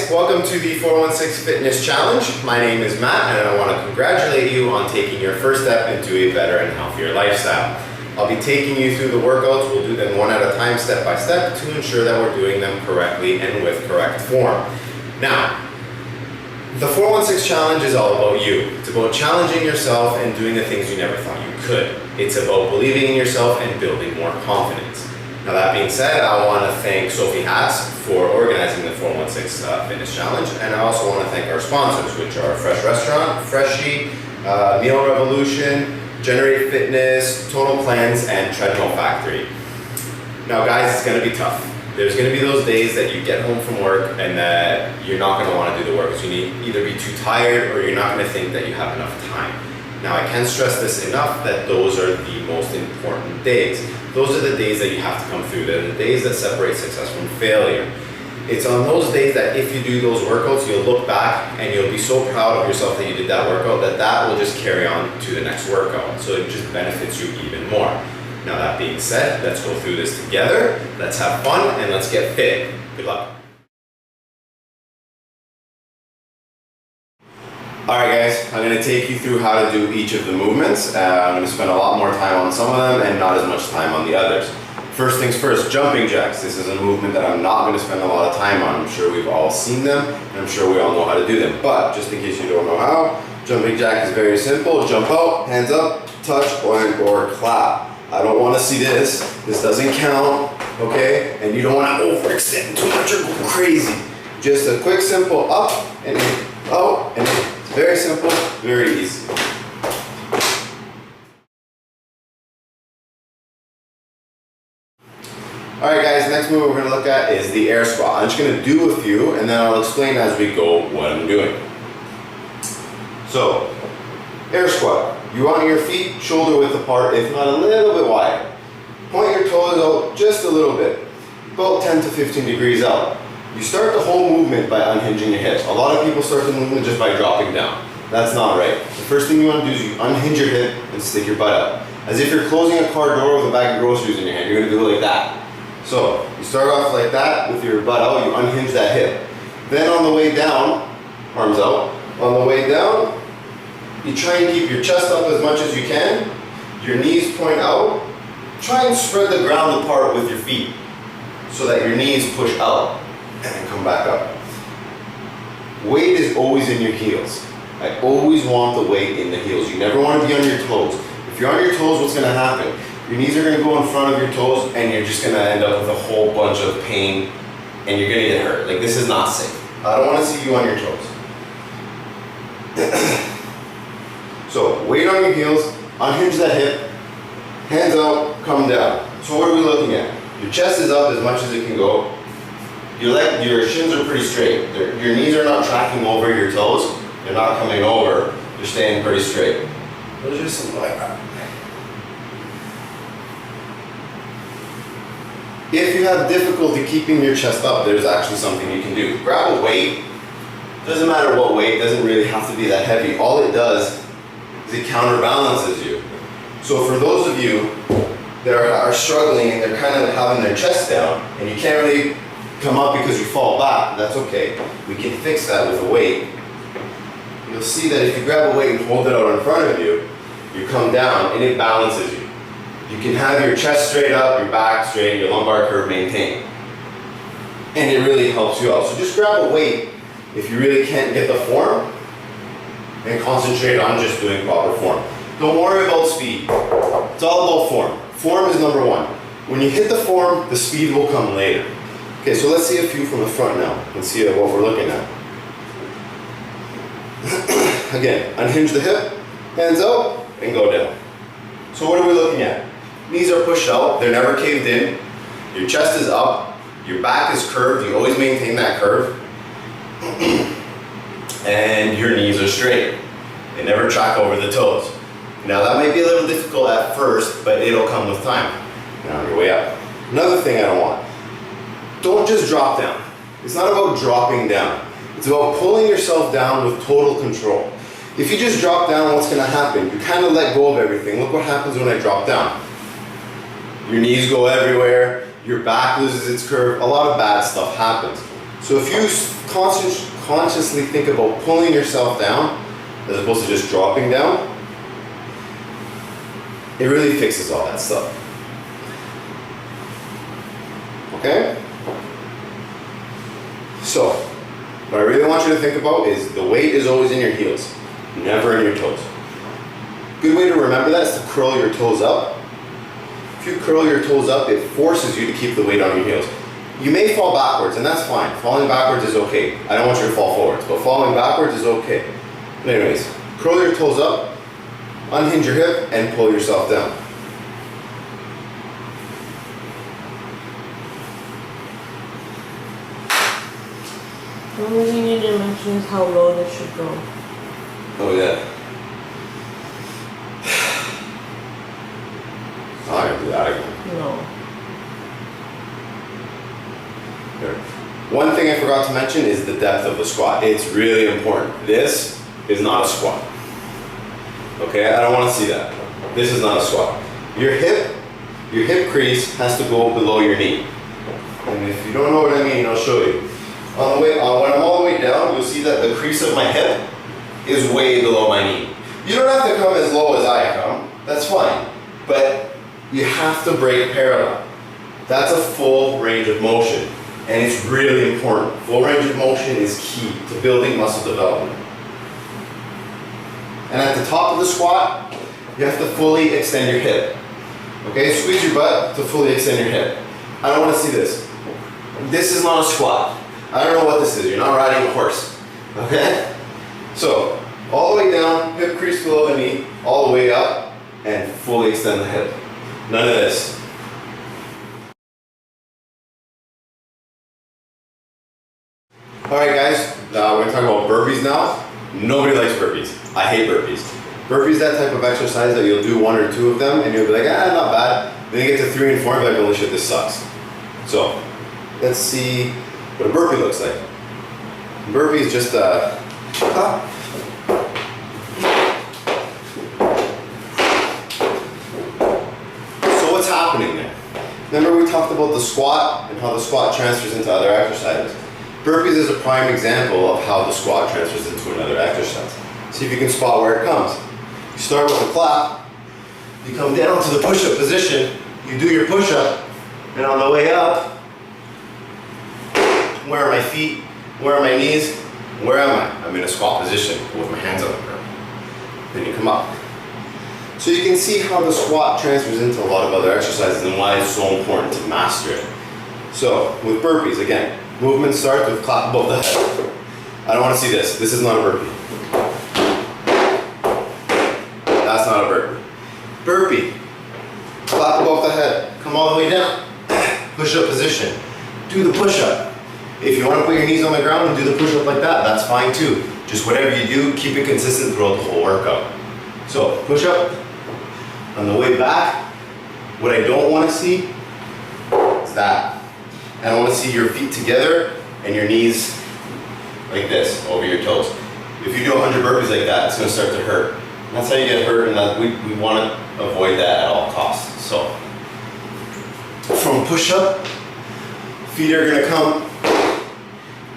welcome to the 416 Fitness Challenge. My name is Matt and I want to congratulate you on taking your first step into a better and healthier lifestyle. I'll be taking you through the workouts. We'll do them one at a time, step by step, to ensure that we're doing them correctly and with correct form. Now, the 416 Challenge is all about you. It's about challenging yourself and doing the things you never thought you could. It's about believing in yourself and building more confidence. Now that being said, I want to thank Sophie Hatz for organizing the 416 Fitness Challenge, and I also want to thank our sponsors, which are Fresh Restaurant, Freshie, Meal Revolution, Generate Fitness, Total Plans, and Treadmill Factory. Now guys, it's going to be tough. There's going to be those days that you get home from work and that you're not going to want to do the work. So you need either be too tired or you're not going to think that you have enough time. Now I can't stress this enough that those are the most important days. Those are the days that you have to come through. They're the days that separate success from failure. It's on those days that if you do those workouts, you'll look back and you'll be so proud of yourself that you did that workout that will just carry on to the next workout. So it just benefits you even more. Now that being said, let's go through this together. Let's have fun and let's get fit. Good luck. Alright guys, I'm going to take you through how to do each of the movements. I'm going to spend a lot more time on some of them and not as much time on the others. First things first, jumping jacks. This is a movement that I'm not going to spend a lot of time on. I'm sure we've all seen them and I'm sure we all know how to do them. But just in case you don't know how, jumping jack is very simple. Jump out, hands up, touch, or clap. I don't want to see this. This doesn't count, okay? And you don't want to overextend too much or go crazy. Just a quick simple up and in, out and in. It's very simple, very easy. Alright guys, next move we're going to look at is the air squat. I'm just going to do a few and then I'll explain as we go what I'm doing. So, air squat. You want your feet shoulder width apart, if not a little bit wider. Point your toes out just a little bit, about 10 to 15 degrees out. You start the whole movement by unhinging your hips. A lot of people start the movement just by dropping down. That's not right. The first thing you want to do is you unhinge your hip and stick your butt out. As if you're closing a car door with a bag of groceries in your hand. You're going to do it like that. So, you start off like that with your butt out, you unhinge that hip. Then on the way down, arms out, on the way down, you try and keep your chest up as much as you can, your knees point out, try and spread the ground apart with your feet so that your knees push out and then come back up. Weight is always in your heels. I always want the weight in the heels. You never want to be on your toes. If you're on your toes, what's going to happen? Your knees are going to go in front of your toes and you're just going to end up with a whole bunch of pain and you're going to get hurt. Like, this is not safe. I don't want to see you on your toes. So, weight on your heels, unhinge that hip, hands out, come down. So what are we looking at? Your chest is up as much as it can go. Your shins are pretty straight. Your knees are not tracking over your toes. They're not coming over. They're staying pretty straight. Those are just some like that. If you have difficulty keeping your chest up, there's actually something you can do. Grab a weight. Doesn't matter what weight. It doesn't really have to be that heavy. All it does is it counterbalances you. So for those of you that are struggling and they're kind of having their chest down and you can't really come up because you fall back, that's okay. We can fix that with a weight. You'll see that if you grab a weight and hold it out in front of you, you come down and it balances you. You can have your chest straight up, your back straight, your lumbar curve maintained. And it really helps you out. So just grab a weight if you really can't get the form and concentrate on just doing proper form. Don't worry about speed. It's all about form. Form is number one. When you hit the form, the speed will come later. Okay, so let's see a few from the front now and see what we're looking at. Again, unhinge the hip, hands out, and go down. So what are we looking at? Knees are pushed out, they're never caved in. Your chest is up, your back is curved, you always maintain that curve. And your knees are straight. They never track over the toes. Now that might be a little difficult at first, but it'll come with time. Now on your way up. Another thing I don't want. Don't just drop down. It's not about dropping down. It's about pulling yourself down with total control. If you just drop down, what's going to happen? You kind of let go of everything. Look what happens when I drop down. Your knees go everywhere, your back loses its curve, a lot of bad stuff happens. So if you consciously think about pulling yourself down as opposed to just dropping down, it really fixes all that stuff. Okay? So, what I really want you to think about is the weight is always in your heels, never in your toes. Good way to remember that is to curl your toes up. If you curl your toes up, it forces you to keep the weight on your heels. You may fall backwards, and that's fine. Falling backwards is okay. I don't want you to fall forwards, but falling backwards is okay. But anyways, curl your toes up, unhinge your hip, and pull yourself down. The only thing you didn't mention is how low this should go. Oh yeah. I'm not gonna do that again. No. There. One thing I forgot to mention is the depth of the squat. It's really important. This is not a squat. Okay, I don't want to see that. This is not a squat. Your hip crease has to go below your knee. And if you don't know what I mean, I'll show you. When I'm all the way down, you'll see that the crease of my hip is way below my knee. You don't have to come as low as I come. That's fine. But you have to break parallel. That's a full range of motion. And it's really important. Full range of motion is key to building muscle development. And at the top of the squat, you have to fully extend your hip. Okay, squeeze your butt to fully extend your hip. I don't want to see this. This is not a squat. I don't know what this is. You're not riding a horse. Okay? So, all the way down, hip crease below the knee, all the way up, and fully extend the hip. None of this. Alright guys, we're going to talk about burpees now. Nobody likes burpees. I hate burpees. Burpees, that type of exercise that you'll do 1 or 2 of them and you'll be like, not bad. Then you get to 3 and 4 and be like, holy shit, this sucks. So, let's see what a burpee looks like. A burpee is just a... So what's happening there? Remember we talked about the squat and how the squat transfers into other exercises. Burpees is a prime example of how the squat transfers into another exercise. See if you can spot where it comes. You start with a clap, you come down to the push-up position, you do your push-up, and on the way up, where are my feet? Where are my knees? Where am I? I'm in a squat position with my hands on the ground. Then you come up. So you can see how the squat transfers into a lot of other exercises and why it's so important to master it. So with burpees, again, movement starts with clap above the head. I don't want to see this. This is not a burpee. That's not a burpee. Burpee. Clap above the head. Come all the way down. Push-up position. Do the push-up. If you want to put your knees on the ground and do the push-up like that, that's fine too. Just whatever you do, keep it consistent throughout the whole workout. So, push-up. On the way back, what I don't want to see is that. And I want to see your feet together and your knees like this, over your toes. If you do 100 burpees like that, it's going to start to hurt. And that's how you get hurt, and that we want to avoid that at all costs. So, from push-up, feet are going to come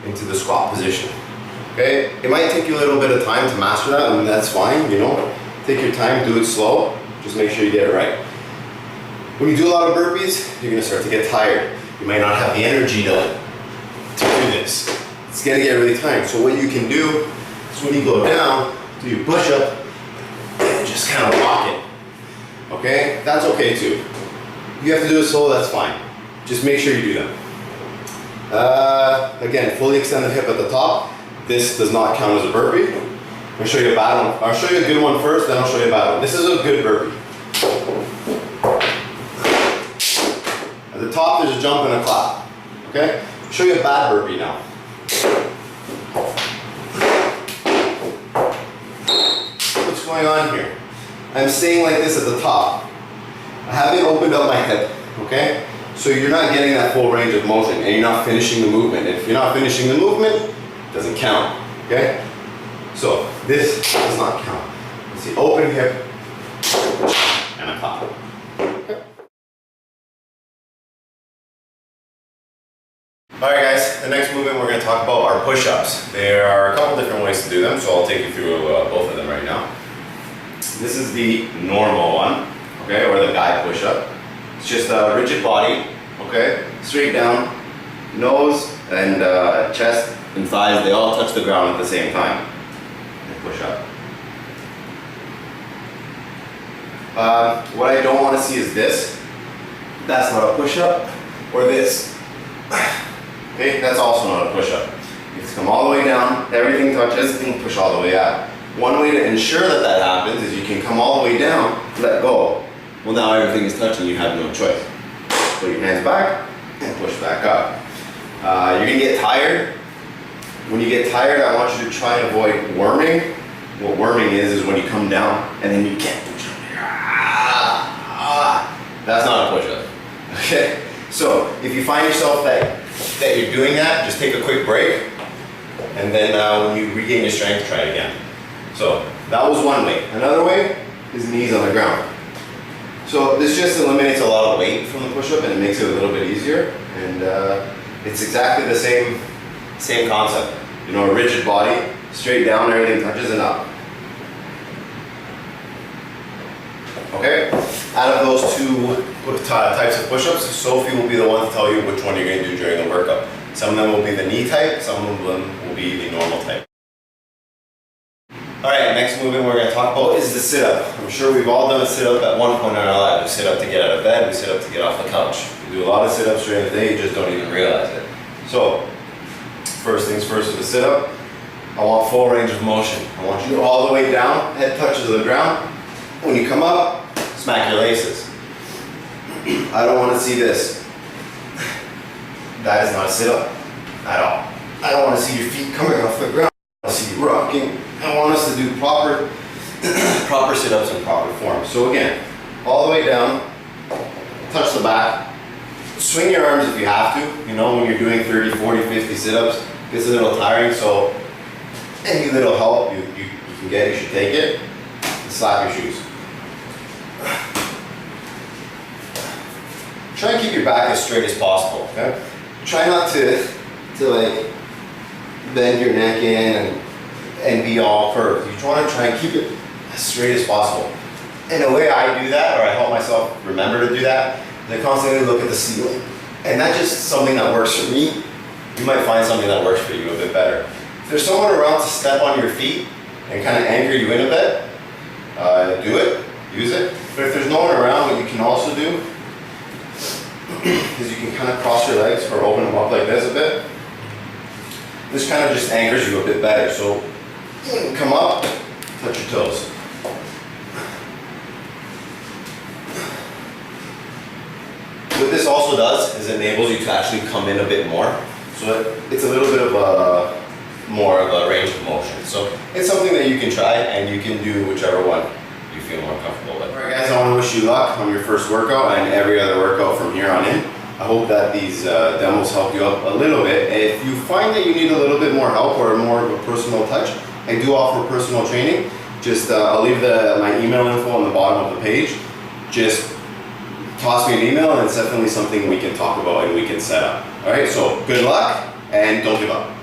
into the squat position. Okay? It might take you a little bit of time to master that, and that's fine, you know. Take your time, do it slow, just make sure you get it right. When you do a lot of burpees, you're going to start to get tired. You might not have the energy to do this. It's going to get really tiring. So what you can do is when you go down, do your push-up, and just kind of walk it. Okay? That's okay too. You have to do it slow, that's fine. Just make sure you do them. Again, fully extend the hip at the top. This does not count as a burpee. I'll show you a bad one. I'll show you a good one first, then I'll show you a bad one. This is a good burpee. At the top, there's a jump and a clap. Okay? I'll show you a bad burpee now. What's going on here? I'm staying like this at the top. I haven't opened up my hip. Okay? So you're not getting that full range of motion and you're not finishing the movement. And if you're not finishing the movement, it doesn't count. Okay? So this does not count. It's the open hip and a clap. Okay. Alright guys, the next movement we're going to to talk about are push-ups. There are a couple different ways to do them, so I'll take you through both of them right now. This is the normal one, okay, or the guy push-up. It's just a rigid body, okay, straight down, nose and chest and thighs, they all touch the ground at the same time. And push up. What I don't want to see is this. That's not a push-up. Or this. Okay, that's also not a push-up. You just come all the way down, everything touches, and push all the way up. One way to ensure that that happens is you can come all the way down, let go. Well, now everything is touching, you have no choice. Put your hands back and push back up. You're gonna get tired. When you get tired, I want you to try and avoid worming. What worming is when you come down and then you can't push up. That's not a push-up. Okay? So if you find yourself that you're doing that, just take a quick break, and then when you regain your strength, try it again. So that was one way. Another way is knees on the ground. So this just eliminates a lot of weight from the push-up and it makes it a little bit easier. And it's exactly the same concept. You know, a rigid body, straight down, everything touches and up. Okay? Out of those two types of push-ups, Sophie will be the one to tell you which one you're going to do during the workout. Some of them will be the knee type, some of them will be the normal type. Alright, next movement we're going to talk about is the sit-up. I'm sure we've all done a sit-up at one point in our lives. We sit up to get out of bed, we sit up to get off the couch. We do a lot of sit-ups during the day, you just don't even realize it. So, first things first with the sit-up, I want full range of motion. I want you all the way down, head touches the ground. When you come up, smack your laces. I don't want to see this. That is not a sit-up at all. I don't want to see your feet coming off the ground. I want to see you rocking. I want us to do proper sit-ups in proper form. So again, all the way down, touch the back, swing your arms if you have to. You know, when you're doing 30, 40, 50 sit-ups, it's a little tiring, so any little help you can get, you should take it. Slap your shoes. Try and keep your back as straight as possible, okay? Try not to like bend your neck in and be all curved. You want to try and keep it as straight as possible. And the way I do that, or I help myself remember to do that, is I constantly look at the ceiling. And that's just something that works for me. You might find something that works for you a bit better. If there's someone around to step on your feet and kind of anchor you in a bit, do it, use it. But if there's no one around, what you can also do is you can kind of cross your legs or open them up like this a bit. This kind of just anchors you a bit better. So come up, touch your toes. What this also does is it enables you to actually come in a bit more. So it's a little bit of more of a range of motion. So it's something that you can try and you can do whichever one you feel more comfortable with. Alright guys, I want to wish you luck on your first workout and every other workout from here on in. I hope that these demos help you out a little bit. If you find that you need a little bit more help or more of a personal touch, I do offer personal training. Just I'll leave my email info on the bottom of the page. Just toss me an email and it's definitely something we can talk about and we can set up. Alright, so good luck and don't give up.